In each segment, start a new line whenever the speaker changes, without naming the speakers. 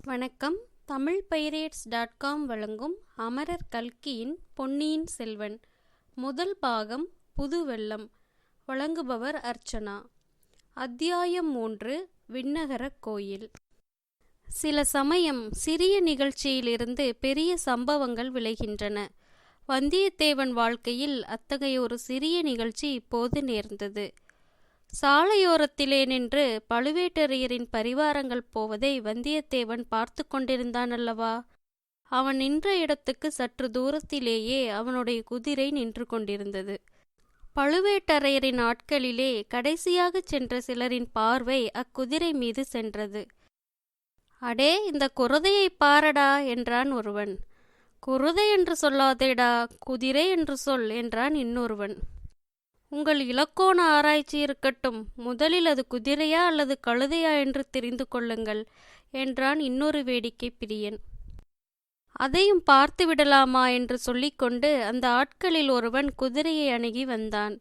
வணக்கம். தமிழ்பைரேட்ஸ்.com வழங்கும் அமரர் கல்கியின் பொன்னியின் செல்வன் முதல் பாகம் புதுவெள்ளம். வழங்குபவர் அர்ச்சனா. அத்தியாயம் 3. விண்ணகரக் கோயில். சில சமயம் சிறிய நிகழ்ச்சியிலிருந்து பெரிய சம்பவங்கள் விளைகின்றன. வந்தியத்தேவன் வாழ்க்கையில் அத்தகைய ஒரு சிறிய நிகழ்ச்சி இப்போது நேர்ந்தது. சாலையோரத்திலே நின்று பழுவேட்டரையரின் பரிவாரங்கள் போவதை வந்தியத்தேவன் பார்த்து கொண்டிருந்தான் அல்லவா? அவன் நின்ற இடத்துக்கு சற்று தூரத்திலேயே அவனுடைய குதிரை நின்று கொண்டிருந்தது. பழுவேட்டரையரின் ஆட்களிலே கடைசியாக சென்ற சிலரின் பார்வை அக்குதிரை மீது சென்றது. அடே, இந்த குருதையை பாரடா என்றான் ஒருவன். குருதை என்று சொல்லாதேடா, குதிரை என்று சொல் என்றான் இன்னொருவன். உங்கள் இலக்கோண ஆராய்ச்சி இருக்கட்டும், முதலில் அது குதிரையா அல்லது கழுதையா என்று தெரிந்து கொள்ளுங்கள் என்றான் இன்னொரு வேடிக்கை பிரியன். அதையும் பார்த்து விடலாமா என்று சொல்லிக்கொண்டு அந்த ஆட்களில் ஒருவன் குதிரையை அணுகி வந்தான்.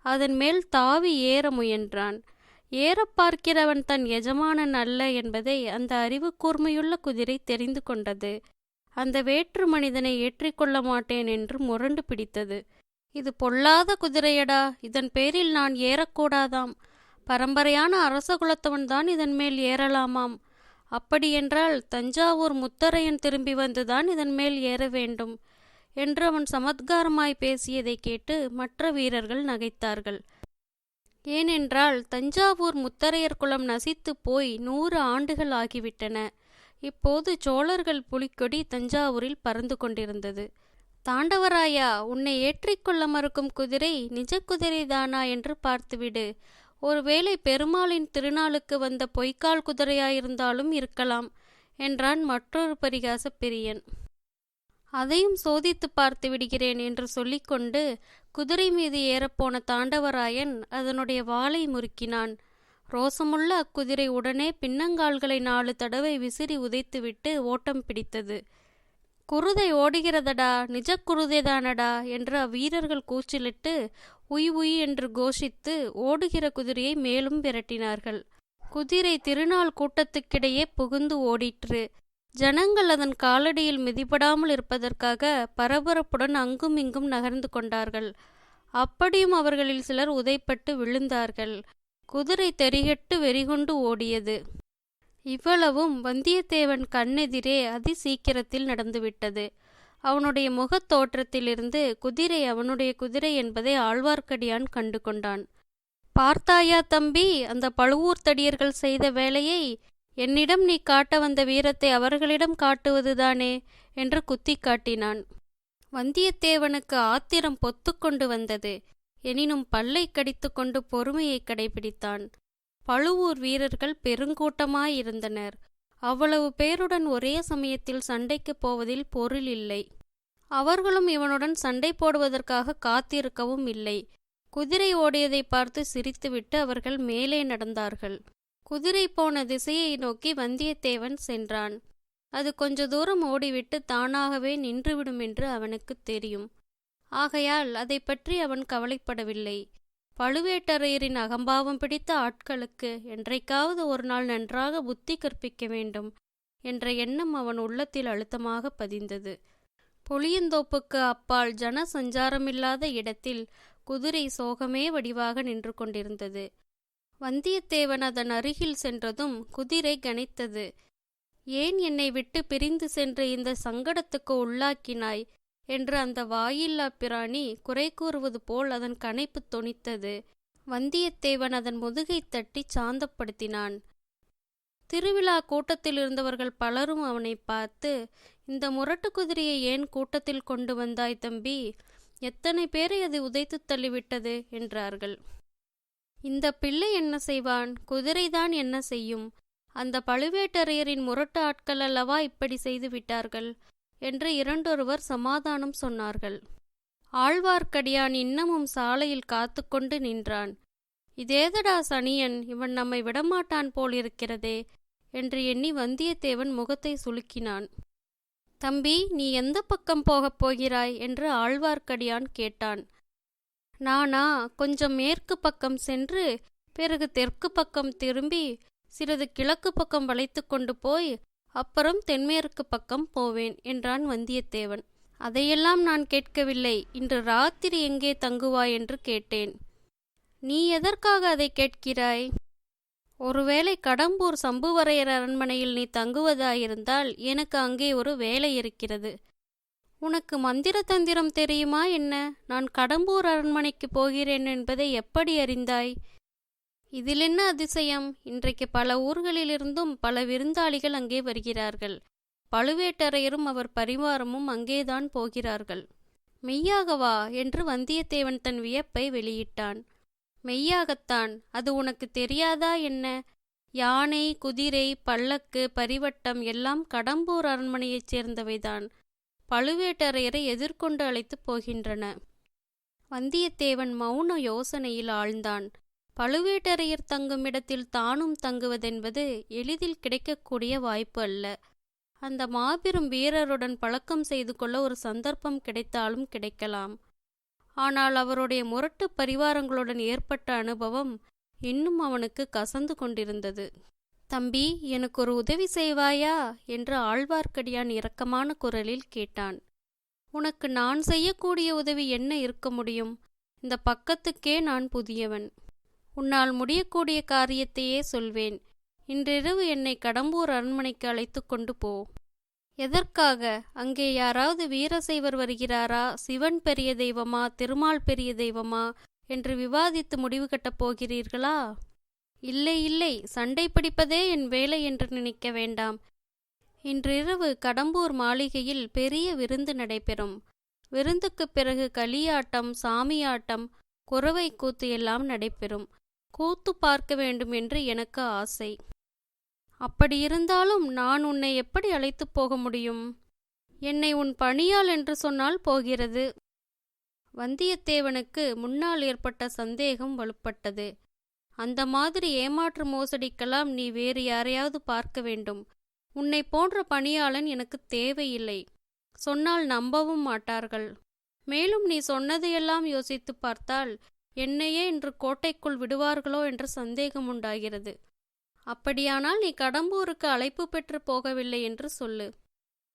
அதன் மேல் தாவி ஏற முயன்றான். ஏறப் பார்க்கிறவன் தன் எஜமானன் அல்ல என்பதை அந்த அறிவு கூர்மையுள்ள குதிரை தெரிந்து கொண்டது. அந்த வேற்று மனிதனை ஏற்றிக்கொள்ள மாட்டேன் என்று முரண்டு பிடித்தது. இது பொல்லாத குதிரையடா, இதன் பேரில் நான் ஏறக்கூடாதாம். பரம்பரையான அரச குலத்தவன்தான் இதன் மேல் ஏறலாமாம். அப்படியென்றால் தஞ்சாவூர் முத்தரையன் திரும்பி வந்துதான் இதன் மேல் ஏற வேண்டும் என்று அவன் சமத்காரமாய் பேசியதை கேட்டு மற்ற வீரர்கள் நகைத்தார்கள். ஏனென்றால் தஞ்சாவூர் முத்தரையர் குலம் நசித்து போய் 100 ஆண்டுகள் ஆகிவிட்டன. இப்போது சோழர்கள் புலிக்கொடி தஞ்சாவூரில் பறந்து கொண்டிருந்தது. தாண்டவராயா, உன்னை ஏற்றிக்கொள்ள மறுக்கும் குதிரை நிஜ குதிரைதானா என்று பார்த்துவிடு. ஒருவேளை பெருமாளின் திருநாளுக்கு வந்த பொய்க்கால் குதிரையாயிருந்தாலும் இருக்கலாம் என்றான் மற்றொரு பரிகாச பிரியன். அதையும் சோதித்து பார்த்து விடுகிறேன் என்று சொல்லிக்கொண்டு குதிரை மீது ஏறப்போன தாண்டவராயன் அதனுடைய வாலை முறுக்கினான். ரோசமுள்ள அக்குதிரை உடனே பின்னங்கால்களை 4 தடவை விசிறி உதைத்துவிட்டு ஓட்டம் பிடித்தது. குருதை ஓடுகிறதடா, நிஜ குருதைதானடா என்று அவ்வீரர்கள் கூச்சலிட்டு உய் உய் என்று கோஷித்து ஓடுகிற குதிரையை மேலும் விரட்டினார்கள். குதிரை திருநாள் கூட்டத்துக்கிடையே புகுந்து ஓடிற்று. ஜனங்கள் அதன் காலடியில் மிதிபடாமல் இருப்பதற்காக பரபரப்புடன் அங்கும் இங்கும் நகர்ந்து கொண்டார்கள். அப்படியும் அவர்களில் சிலர் உதைப்பட்டு விழுந்தார்கள். குதிரை தெரிகெட்டு வெறிகொண்டு ஓடியது. இவ்வளவும் வந்தியத்தேவன் கண்ணெதிரே அதி சீக்கிரத்தில் நடந்துவிட்டது. அவனுடைய முகத் தோற்றத்திலிருந்து குதிரை அவனுடைய குதிரை என்பதை ஆழ்வார்க்கடியான் கண்டு கொண்டான். பார்த்தாயா தம்பி, அந்த பழுவூர்த்தடியர்கள் செய்த வேலையை? என்னிடம் நீ காட்ட வந்த வீரத்தை அவர்களிடம் காட்டுவதுதானே என்று குத்தி காட்டினான். வந்தியத்தேவனுக்கு ஆத்திரம் பொத்துக்கொண்டு வந்தது. எனினும் பல்லை கடித்து கொண்டு பொறுமையை கடைபிடித்தான். பழுவூர் வீரர்கள் பெருங்கூட்டமாயிருந்தனர். அவ்வளவு பேருடன் ஒரே சமயத்தில் சண்டைக்கு போவதில் பொருள் இல்லை. அவர்களும் இவனுடன் சண்டை போடுவதற்காக காத்திருக்கவும் இல்லை. குதிரை ஓடியதை பார்த்து சிரித்துவிட்டு அவர்கள் மேலே நடந்தார்கள். குதிரை போன திசையை நோக்கி வந்தியத்தேவன் சென்றான். அது கொஞ்ச தூரம் ஓடிவிட்டு தானாகவே நின்றுவிடும் என்று அவனுக்கு தெரியும். ஆகையால் அதை பற்றி அவன் கவலைப்படவில்லை. பழுவேட்டரையரின் அகம்பாவம் பிடித்த ஆட்களுக்கு என்றைக்காவது ஒரு நாள் நன்றாக புத்தி கற்பிக்க வேண்டும் என்ற எண்ணம் அவன் உள்ளத்தில் அழுத்தமாக பதிந்தது. புளியந்தோப்புக்கு அப்பால் ஜன சஞ்சாரமில்லாத இடத்தில் குதிரை சோகமே வடிவாக நின்று கொண்டிருந்தது. வந்தியத்தேவன் அதன் அருகில் சென்றதும் குதிரை கனைத்தது. ஏன் என்னை விட்டு பிரிந்து சென்று இந்த சங்கடத்துக்கு உள்ளாக்கினாய் என்று அந்த வாயில்லா பிராணி குறை கூறுவது போல் அதன் கனைப்பு தொனித்தது. வந்தியத்தேவன் அதன் முதுகை தட்டி சாந்தப்படுத்தினான். திருவிழா கூட்டத்தில் இருந்தவர்கள் பலரும் அவனை பார்த்து, இந்த முரட்டு குதிரையை ஏன் கூட்டத்தில் கொண்டு வந்தாய் தம்பி? எத்தனை பேரை அது உதைத்து தள்ளிவிட்டது என்றார்கள். இந்த பிள்ளை என்ன செய்வான்? குதிரைதான் என்ன செய்யும்? அந்த பழுவேட்டரையரின் முரட்டு ஆட்கள் அல்லவா இப்படி செய்து விட்டார்கள் என்று இரண்டொருவர் சமாதானம் சொன்னார்கள். ஆழ்வார்க்கடியான் இன்னமும் சாலையில் காத்து கொண்டு நின்றான். இதேதடா சனியன், இவன் நம்மை விடமாட்டான் போலிருக்கிறதே என்று எண்ணி வந்தியத்தேவன் முகத்தை சுளுக்கினான். தம்பி, நீ எந்த பக்கம் போகப் போகிறாய் என்று ஆழ்வார்க்கடியான் கேட்டான். நானா? கொஞ்சம் மேற்கு பக்கம் சென்று பிறகு தெற்கு பக்கம் திரும்பி சிறிது கிழக்கு பக்கம் வளைத்து கொண்டு போய் அப்புறம் தென்மேற்கு பக்கம் போவேன் என்றான் வந்தியத்தேவன். அதையெல்லாம் நான் கேட்கவில்லை. இன்று ராத்திரி எங்கே தங்குவாய் என்று கேட்டேன். நீ எதற்காக அதை கேட்கிறாய்? ஒருவேளை கடம்பூர் சம்புவரையர் அரண்மனையில் நீ தங்குவதாயிருந்தால் எனக்கு அங்கே ஒரு வேலை இருக்கிறது. உனக்கு மந்திர தந்திரம் தெரியுமா என்ன? நான் கடம்பூர் அரண்மனைக்கு போகிறேன் என்பதை எப்படி அறிந்தாய்? இதில் என்ன அதிசயம்? இன்றைக்கு பல ஊர்களிலிருந்தும் பல விருந்தாளிகள் அங்கே வருகிறார்கள். பழுவேட்டரையரும் அவர் பரிவாரமும் அங்கேதான் போகிறார்கள். மெய்யாகவா என்று வந்தியத்தேவன் தன் வியப்பை வெளியிட்டான். மெய்யாகத்தான். அது உனக்கு தெரியாதா என்ன? யானை, குதிரை, பல்லக்கு, பரிவட்டம் எல்லாம் கடம்பூர் அரண்மனையைச் சேர்ந்தவைதான். பழுவேட்டரையரை எதிர்கொண்டு அழைத்துப் போகின்றன. வந்தியத்தேவன் மௌன யோசனையில் ஆழ்ந்தான். பழுவேட்டரையர் தங்கும் இடத்தில் தானும் தங்குவதென்பது எளிதில் கிடைக்கக்கூடிய வாய்ப்பு அல்ல. அந்த மாபெரும் வீரருடன் பழக்கம் செய்து கொள்ள ஒரு சந்தர்ப்பம் கிடைத்தாலும் கிடைக்கலாம். ஆனால் அவருடைய முரட்டு பரிவாரங்களுடன் ஏற்பட்ட அனுபவம் இன்னும் அவனுக்கு கசந்து கொண்டிருந்தது. தம்பி, எனக்கு ஒரு உதவி செய்வாயா என்று ஆழ்வார்க்கடியான் இரக்கமான குரலில் கேட்டான். உனக்கு நான் செய்யக்கூடிய உதவி என்ன இருக்க முடியும்? இந்த பக்கத்துக்கே நான் புதியவன். உன்னால் முடியக்கூடிய காரியத்தையே சொல்வேன். இன்றிரவு என்னை கடம்பூர் அரண்மனைக்கு அழைத்து கொண்டு போ. எதற்காக? அங்கே யாராவது வீரசைவர் வருகிறாரா, சிவன் பெரிய தெய்வமா, திருமால் பெரிய தெய்வமா என்று விவாதித்து முடிவு கட்டப் போகிறீர்களா? இல்லை இல்லை, சண்டை பிடிப்பதே என் வேலை என்று நினைக்க வேண்டாம். இன்றிரவு கடம்பூர் மாளிகையில் பெரிய விருந்து நடைபெறும். விருந்துக்குப் பிறகு களியாட்டம், சாமியாட்டம், குரவை கூத்து எல்லாம் நடைபெறும். கூத்து பார்க்க வேண்டும் என்று எனக்கு ஆசை. அப்படியிருந்தாலும் நான் உன்னை எப்படி அழைத்துப் போக முடியும்? என்னை உன் பணியாள் என்று சொன்னால் போகிறது. வந்தியத்தேவனுக்கு முன்னால் ஏற்பட்ட சந்தேகம் வலுப்பட்டது. அந்த மாதிரி ஏமாற்று மோசடிக்கெல்லாம் நீ வேறு யாரையாவது பார்க்க வேண்டும். உன்னை போன்ற பணியாளன் எனக்கு தேவையில்லை. சொன்னால் நம்பவும் மாட்டார்கள். மேலும் நீ சொன்னதையெல்லாம் யோசித்து பார்த்தால் என்னையே இன்று கோட்டைக்குள் விடுவார்களோ என்ற சந்தேகம் உண்டாகிறது. அப்படியானால் நீ கடம்பூருக்கு அழைப்பு பெற்று போகவில்லை என்று சொல்லு.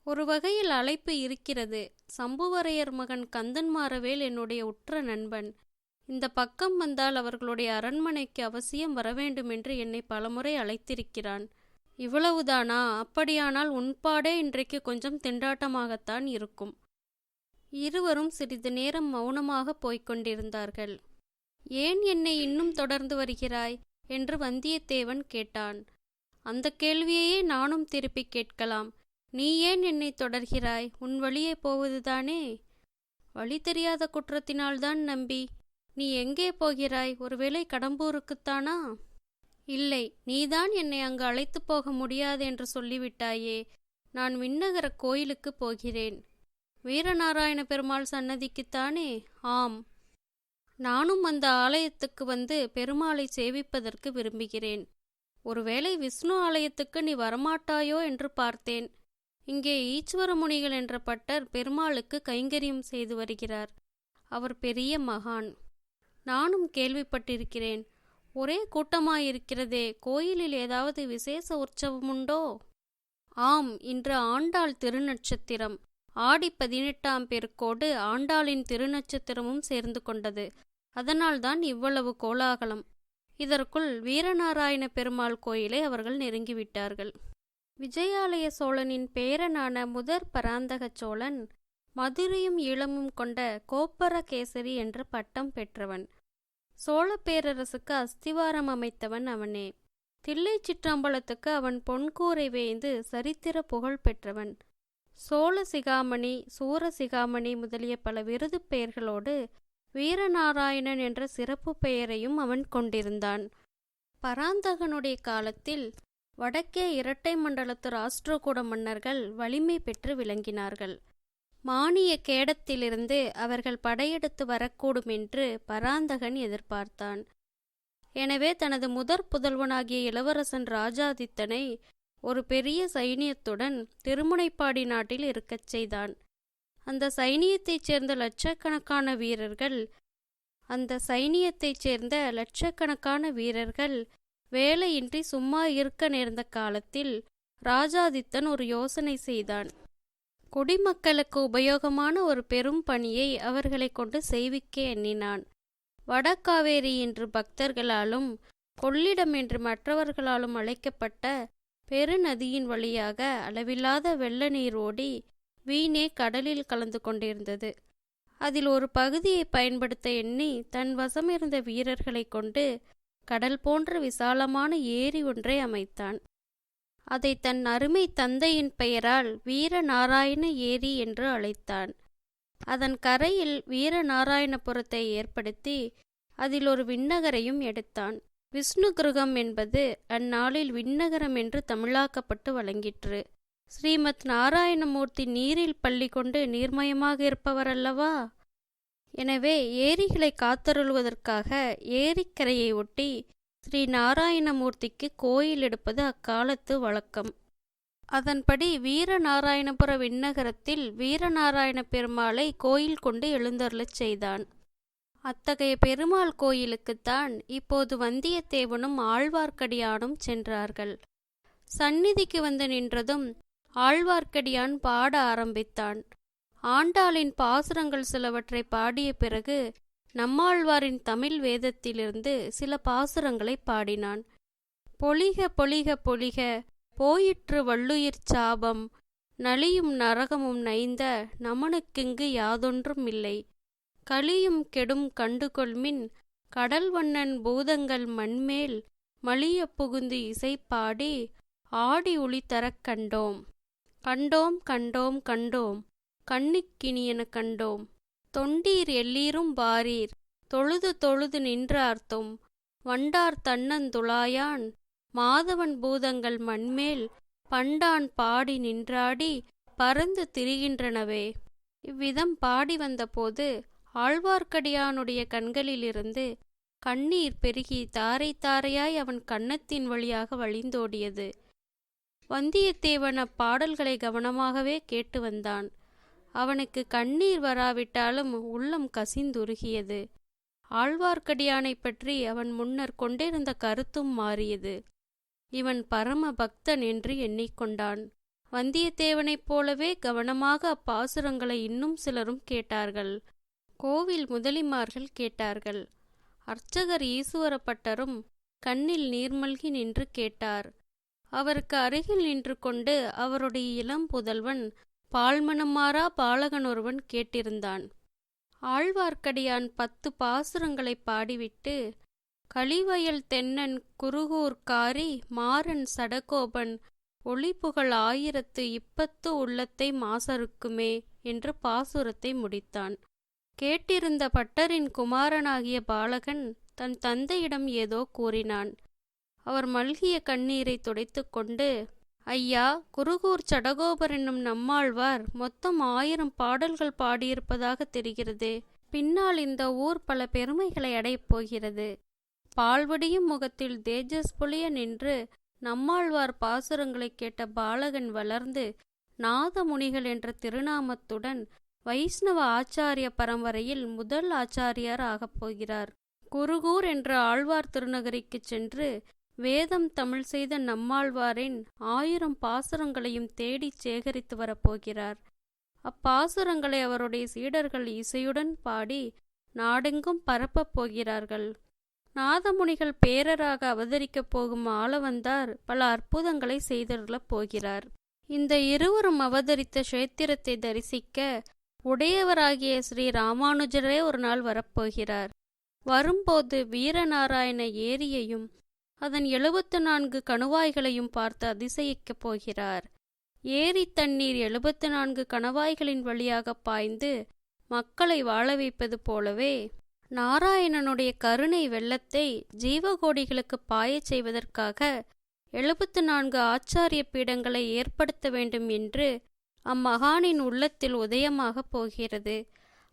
ஒரு வகையில் அழைப்பு இருக்கிறது. சம்புவரையர் மகன் கந்தன்மாறவேல் என்னுடைய உற்ற நண்பன். இந்த பக்கம் வந்தால் அவர்களுடைய அரண்மனைக்கு அவசியம் வரவேண்டும் என்று என்னை பலமுறை அழைத்திருக்கிறான். இவ்வளவுதானா? அப்படியானால் உன்பாடே இன்றைக்கு கொஞ்சம் திண்டாட்டமாகத்தான் இருக்கும். இருவரும் சிறிது நேரம் மௌனமாக போய்க் கொண்டிருந்தார்கள். ஏன் என்னை இன்னும் தொடர்ந்து வருகிறாய் என்று வந்தியத்தேவன் கேட்டான். அந்த கேள்வியையே நானும் திருப்பி கேட்கலாம். நீ ஏன் என்னை தொடர்கிறாய்? உன் வழியே போவதுதானே. வழி தெரியாத குற்றத்தினால்தான் நம்பி. நீ எங்கே போகிறாய்? ஒருவேளை கடம்பூருக்குத்தானா? இல்லை, நீதான் என்னை அங்கு அழைத்து போக முடியாது என்று சொல்லிவிட்டாயே. நான் விண்ணகர கோயிலுக்கு போகிறேன். வீரநாராயண பெருமாள் சன்னதிக்குத்தானே? ஆம். நானும் அந்த ஆலயத்துக்கு வந்து பெருமாளை சேவிப்பதற்கு விரும்புகிறேன். ஒருவேளை விஷ்ணு ஆலயத்துக்கு நீ வரமாட்டாயோ என்று பார்த்தேன். இங்கே ஈச்சுவர முனிகள் என்ற பட்டர் பெருமாளுக்கு கைங்கரியம் செய்து வருகிறார். அவர் பெரிய மகான். நானும் கேள்விப்பட்டிருக்கிறேன். ஒரே கூட்டமாயிருக்கிறதே. கோயிலில் ஏதாவது விசேஷ உற்சவமுண்டோ? ஆம், இன்று ஆண்டாள் திருநட்சத்திரம். ஆடி 18ஆம் பெருக்கோடு ஆண்டாளின் திருநட்சத்திரமும் சேர்ந்து கொண்டது. அதனால்தான் இவ்வளவு கோலாகலம். இதற்குள் வீரநாராயண பெருமாள் கோயிலை அவர்கள் நெருங்கிவிட்டார்கள். விஜயாலய சோழனின் பேரனான முதற் பராந்தக சோழன் மதுரையும் ஈழமும் கொண்ட கோப்பரகேசரி என்ற பட்டம் பெற்றவன். சோழ பேரரசுக்கு அஸ்திவாரம் அமைத்தவன் அவனே. தில்லை சிற்றம்பலத்துக்கு அவன் பொன்கூரை வேய்ந்து சரித்திர புகழ் பெற்றவன். சோழ சிகாமணி, சூர சிகாமணி முதலிய பல விருது பெயர்களோடு வீரநாராயணன் என்ற சிறப்பு பெயரையும் அவன் கொண்டிருந்தான். பராந்தகனுடைய காலத்தில் வடக்கே இரட்டை மண்டலத்து ராஷ்டிரகூட மன்னர்கள் வலிமை பெற்று விளங்கினார்கள். மானிய கேடத்திலிருந்து அவர்கள் படையெடுத்து வரக்கூடும் என்று பராந்தகன் எதிர்பார்த்தான். எனவே தனது முதற் புதல்வனாகிய இளவரசன் ராஜாதித்தனை ஒரு பெரிய சைனியத்துடன் திருமுனைப்பாடி நாட்டில் இருக்கச் செய்தான். அந்த சைனியத்தைச் சேர்ந்த லட்சக்கணக்கான வீரர்கள் வேலையின்றி சும்மா இருக்க நேர்ந்த காலத்தில் ராஜாதித்தன் ஒரு யோசனை செய்தான். குடிமக்களுக்கு உபயோகமான ஒரு பெரும் பணியை அவர்களை கொண்டு செய்விக்க எண்ணினான். வடகாவேரி என்று பக்தர்களாலும் கொள்ளிடம் என்று மற்றவர்களாலும் அழைக்கப்பட்ட பெருநதியின் வழியாக அளவில்லாத வெள்ள நீர் ஓடி வீணே கடலில் கலந்து கொண்டிருந்தது. அதில் ஒரு பகுதியை பயன்படுத்த எண்ணி தன் வசமிருந்த வீரர்களை கொண்டு கடல் போன்ற விசாலமான ஏரி ஒன்றை அமைத்தான். அதை தன் அருமை தந்தையின் பெயரால் வீரநாராயண ஏரி என்று அழைத்தான். அதன் கரையில் வீரநாராயணபுரத்தை ஏற்படுத்தி அதில் ஒரு விண்ணகரையும் எடுத்தான். விஷ்ணு கிருகம் என்பது அந்நாளில் விண்ணகரம் என்று தமிழாக்கப்பட்டு வழங்கிற்று. ஸ்ரீமத் நாராயணமூர்த்தி நீரில் பள்ளி கொண்டு நீர்மயமாக இருப்பவர் அல்லவா? எனவே ஏரிகளை காத்தருள்வதற்காக ஏரிக்கரையை ஒட்டி ஸ்ரீ நாராயணமூர்த்திக்கு கோயில் எடுப்பது அக்காலத்து வழக்கம். அதன்படி வீரநாராயணபுர விண்ணகரத்தில் வீரநாராயண பெருமாளை கோயில் கொண்டு எழுந்தருளச் செய்தான். அத்தகைய பெருமாள் கோயிலுக்குத்தான் இப்போது வந்தியத்தேவனும் ஆழ்வார்க்கடியானும் சென்றார்கள். சந்நிதிக்கு வந்து நின்றதும் ஆழ்வார்க்கடியான் பாட ஆரம்பித்தான். ஆண்டாளின் பாசுரங்கள் சிலவற்றை பாடிய பிறகு நம்மாழ்வாரின் தமிழ் வேதத்திலிருந்து சில பாசுரங்களை பாடினான். பொலிக பொலிக பொலிக போயிற்று வள்ளுயிர் சாபம், நலியும் நரகமும் நைந்த நமனுக்கிங்கு யாதொன்றும் இல்லை, கலியும் கெடும் கண்டுகொள்மின் கடல்வண்ணன் பூதங்கள் மண்மேல் மலிய புகுந்து இசைப்பாடி ஆடி ஒளி தரக் கண்டோம், கண்டோம் கண்டோம் கண்டோம் கண்ணுக்கினியன கண்டோம், தொண்டீர் எல்லீரும் வாரீர் தொழுது தொழுது நின்றார்த்தும், வண்டார் தன்னந்துழாயான் மாதவன் பூதங்கள் மண்மேல் பண்டான் பாடி நின்றாடி பறந்து திரிகின்றனவே. இவ்விதம் பாடி வந்தபோது ஆழ்வார்க்கடியானுடைய கண்களிலிருந்து கண்ணீர் பெருகி தாரை தாரையாய் அவன் கன்னத்தின் வழியாக வழிந்தோடியது. வந்தியத்தேவன் அப்பாடல்களை கவனமாகவே கேட்டு வந்தான். அவனுக்கு கண்ணீர் வராவிட்டாலும் உள்ளம் கசிந்துருகியது. ஆழ்வார்க்கடியானை பற்றி அவன் முன்னர் கொண்டிருந்த கருத்தும் மாறியது. இவன் பரம பக்தன் என்று எண்ணிக்கொண்டான். வந்தியத்தேவனைப் போலவே கவனமாக அப்பாசுரங்களை இன்னும் சிலரும் கேட்டார்கள். கோவில் முதலிமார்கள் கேட்டார்கள். அர்ச்சகர் ஈசுவரப்பட்டரும் கண்ணில் நீர்மல்கி நின்று கேட்டார். அவருக்கு அருகில் நின்று கொண்டு அவருடைய இளம் புதல்வன் பால்மணமாறா பாலகன் ஒருவன் கேட்டிருந்தான். ஆழ்வார்க்கடியான் 10 பாசுரங்களை பாடிவிட்டு, கலிவயல் தென்னன் குருகூர்காரி மாறன் சடகோபன் ஒளிபுகழ் 1000 இப்பத்து உள்ளத்தை மாசறுக்குமே என்று பாசுரத்தை முடித்தான். கேட்டிருந்த பட்டரின் குமாரனாகிய பாலகன் தன் தந்தையிடம் ஏதோ கூறினான். அவர் மல்கிய கண்ணீரை துடைத்து கொண்டு, ஐயா, குருகூர் சடகோபர் என்னும் நம்மாழ்வார் மொத்தம் 1000 பாடல்கள் பாடியிருப்பதாக தெரிகிறதே. பின்னால் இந்த ஊர் பல பெருமைகளை அடையப் போகிறது. பால்வடியும் முகத்தில் தேஜஸ் பொலிய நின்று நம்மாழ்வார் பாசுரங்களை கேட்ட பாலகன் வளர்ந்து நாதமுனிகள் என்ற திருநாமத்துடன் வைஷ்ணவ ஆச்சாரிய பரம்பரையில் முதல் ஆச்சாரியார் ஆகப் போகிறார். குருகூர் என்ற ஆழ்வார் திருநகரிக்கு சென்று வேதம் தமிழ் செய்த நம்மாழ்வாரின் 1000 பாசுரங்களையும் தேடி சேகரித்து வரப்போகிறார். அப்பாசுரங்களை அவருடைய சீடர்கள் இசையுடன் பாடி நாடெங்கும் பரப்பப் போகிறார்கள். நாதமுனிகள் பேரராக அவதரிக்கப் போகும் ஆளவந்தார் பல அற்புதங்களை செய்தருளப் போகிறார். இந்த இருவரும் அவதரித்த க்ஷேத்திரத்தை தரிசிக்க உடையவராகிய ஸ்ரீ ராமானுஜரே ஒரு நாள் வரப்போகிறார். வரும்போது வீரநாராயண ஏரியையும் அதன் 74 கணுவாய்களையும் பார்த்து அதிசயிக்கப் போகிறார். ஏரி தண்ணீர் 74 கணவாய்களின் வழியாக பாய்ந்து மக்களை வாழ வைப்பது போலவே நாராயணனுடைய கருணை வெள்ளத்தை ஜீவகோடிகளுக்கு பாயச் செய்வதற்காக 74 ஆச்சாரிய பீடங்களை ஏற்படுத்த வேண்டும் என்று அம்மகானின் உள்ளத்தில் உதயமாகப் போகிறது.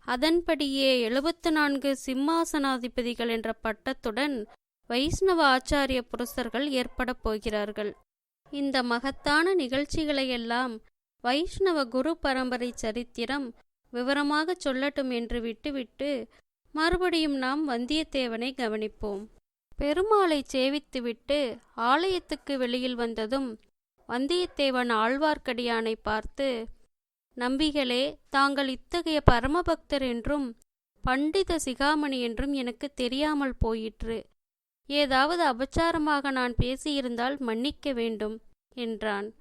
அதன்படியே 74 சிம்மாசனாதிபதிகள் என்ற பட்டத்துடன் வைஷ்ணவ ஆச்சாரிய புருஷர்கள் ஏற்பட போகிறார்கள். இந்த மகத்தான நிகழ்ச்சிகளையெல்லாம் வைஷ்ணவ குரு பரம்பரை சரித்திரம் விவரமாக சொல்லட்டும் என்று விட்டுவிட்டு மறுபடியும் நாம் வந்தியத்தேவனை கவனிப்போம். பெருமாளை சேவித்துவிட்டு ஆலயத்துக்கு வெளியில் வந்ததும் வந்தியத்தேவன் ஆழ்வார்க்கடியானை பார்த்து, நம்பிகளே, தாங்கள் இத்தகைய பரமபக்தர் என்றும் பண்டித சிகாமணி என்றும் எனக்கு தெரியாமல் போயிற்று. ஏதாவது அபச்சாரமாக நான் பேசியிருந்தால் மன்னிக்க வேண்டும் என்றான்.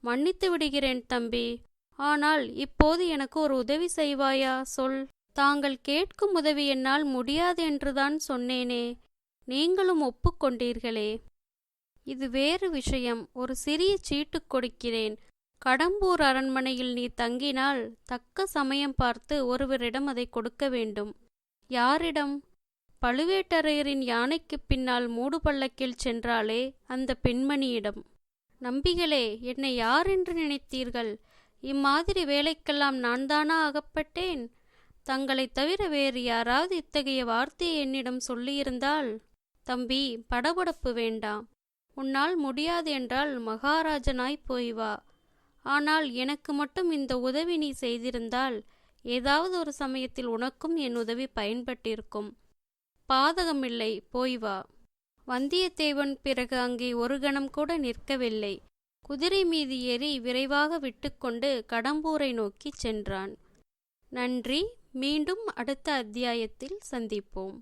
மன்னித்து விடுகிறேன் தம்பி. ஆனால் இப்போது எனக்கு ஒரு உதவி செய்வாயா? சொல். தாங்கள் கேட்கும் உதவி என்னால் முடியாது என்றுதான் சொன்னேனே. நீங்களும் ஒப்புக்கொண்டீர்களே. இது வேறு விஷயம். ஒரு சிறிய சீட்டு கொடுக்கிறேன். கடம்பூர் அரண்மனையில் நீ தங்கினால் தக்க சமயம் பார்த்து ஒருவரிடம் அதை கொடுக்க வேண்டும். யாரிடம்? பழுவேட்டரையரின் யானைக்குப் பின்னால் மூடு பல்லக்கில் சென்றாலே அந்த பெண்மணியிடம். நம்பிகளே, என்னை யார் என்று நினைத்தீர்கள்? இம்மாதிரி வேலைக்கெல்லாம் நான் தானா அகப்பட்டேன்? தங்களைத் தவிர வேறு யாராவது இத்தகைய வார்த்தையை என்னிடம் சொல்லியிருந்தால்? தம்பி, படபடப்பு வேண்டாம். உன்னால் முடியாது என்றால் மகாராஜனாய் போய் வா. ஆனால் எனக்கு மட்டும் இந்த உதவி நீ செய்திருந்தால் ஏதாவது ஒரு சமயத்தில் உனக்கும் என் உதவி பயன்பட்டிருக்கும். பாதகமில்லை, போய் வா. வந்தியத்தேவன் பிறகு அங்கே ஒரு கணம் கூட நிற்கவில்லை. குதிரை மீது ஏறி விரைவாக விட்டுக்கொண்டு கடம்பூரை நோக்கி சென்றான். நன்றி. மீண்டும் அடுத்த அத்தியாயத்தில் சந்திப்போம்.